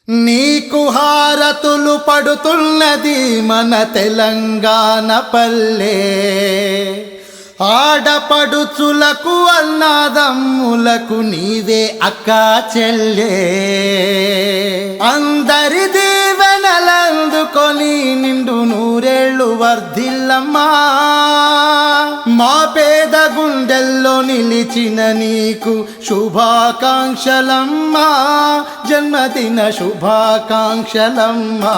నీకు హారతులు పడుతున్నది మన తెలంగాణ పల్లె. ఆడపడుచులకు అన్నాదమ్ములకు నీవే అక్కా చెల్లె. అందరి దీవెనలందుకొని నిండు నూరేళ్ళు వర్ధిల్లమ్మా. మా పేద గుండెల్లో నిలిచిన నీకు శుభాకాంక్షలమ్మా, జన్మదిన శుభాకాంక్షలమ్మా.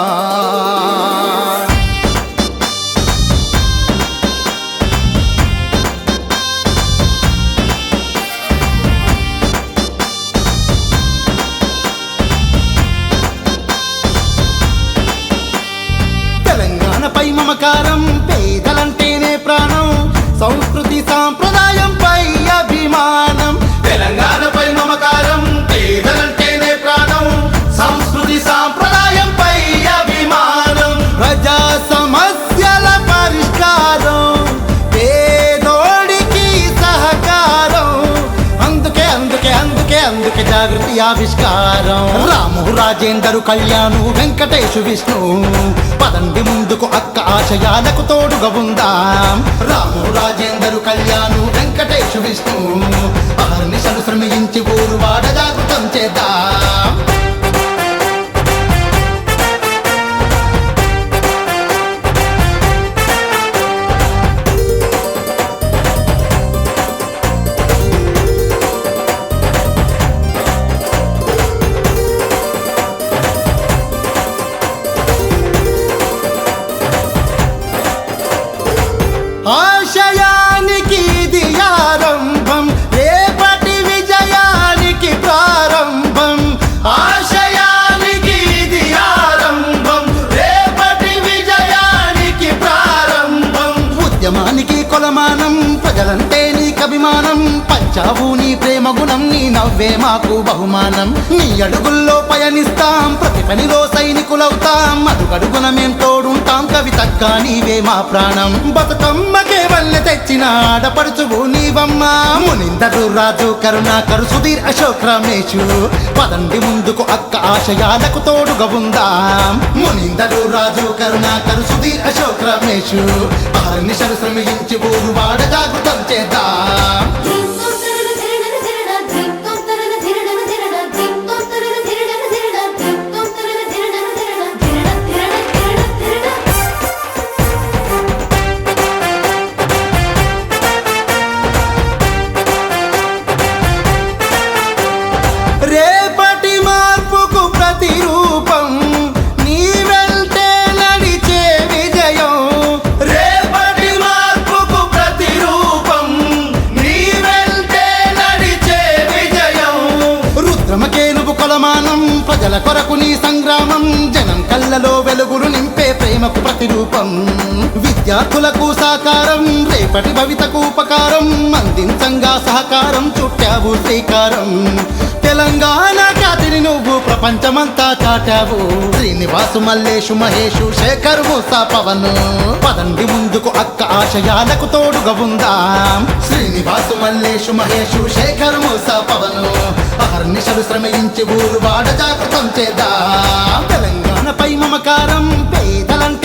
తెలంగాణపై మమకారం, పేదలంటేనే ప్రాణం, సంస్కృతి సాంప్రదాయంపై అభిమానం. తెలంగాణపై మమకారం, పేదలంటేనే ప్రాణం, సంస్కృతి సాంప్రదాయంపై అభిమానం. ప్రజా సమస్యల పరిష్కారం, పేదోడికి సహకారం. అందుకే అందుకే అందుకే అందుకే జాగృతి ఆవిష్కారం. రాము రాజేందరు కళ్యాణు వెంకటేశు విష్ణు, పదండి ముందుకు అక్క ఆశయాలకు తోడుగా ఉందాం. రాము రాజేందరు కళ్యాణు వెంకటేశు విష్ణు, అహర్నిశలు శ్రమించి ఊరు వాడ జాగృతం చేద్దాం. ఆశయానికి ఇది ఆరంభం, రేపటి విజయానికి ప్రారంభం. ఆశయానికి ఇది ఆరంభం, రేపటి విజయానికి ప్రారంభం. ఉద్యమానికి కొలమానం, ప్రజలంటే నీకు అభిమానం. పంచావు నీ ప్రేమ గుణం, నీ నవ్వే మాకు బహుమానం. నీ అడుగుల్లో పయనిస్తాం, ప్రతి పనిలో సైనికులవుతాం. అడుగడుగున మేం తోడుంటాం, కవితక్క నీవే మా ప్రాణం. బతుకమ్మకే వల్లె తెచ్చిన ఆడపడుచువు నీవమ్మా. మునిందరు రాజు కరుణాకరు సుధీర్ అశోక్ రమేషు, పదండి ముందుకు అక్క ఆశయాలకు తోడుగా ఉందాం. మునిందరు రాజు కరుణాకరు సుధీర్ అశోక్ రమేషు, అహర్నిశలు శ్రమించి ఊరు వాడ జాగృతం చేద్దాం. రేపటి మార్పుకు ప్రతిరూపం, నీ వెంటే నడిచే విజయం. రేపటి మార్పుకు ప్రతిరూపం, నీ వెంటే నడిచే విజయం. రుద్రమకే నువ్వు కొలమానం, ప్రజల కొరకు నీ సంగ్రామం. జనం కళ్ళలో వెలుగులు నింపే ప్రేమకు ప్రతిరూపం. విద్యార్థులకు సాకారం, రేపటి భవితకు ఉపకారం. అందించంగా సహకారం, చుట్టావు శ్రీకారం. తెలంగాణ ఖ్యాతిని నువ్వు ప్రపంచమంతా చాటావు. శ్రీనివాసు మల్లేషు మహేషు శేఖర్ మూసా పవన్, పదండి ముందుకు అక్క ఆశయాలకు తోడుగా ఉందాం. శ్రీనివాసు మల్లేషు మహేషు శేఖర్ మూసా పవన్, అహర్నిశలు శ్రమించి ఊరు వాడ జాగృతం చేద్దాం. తెలంగాణపై మమకారం, పేదలంటే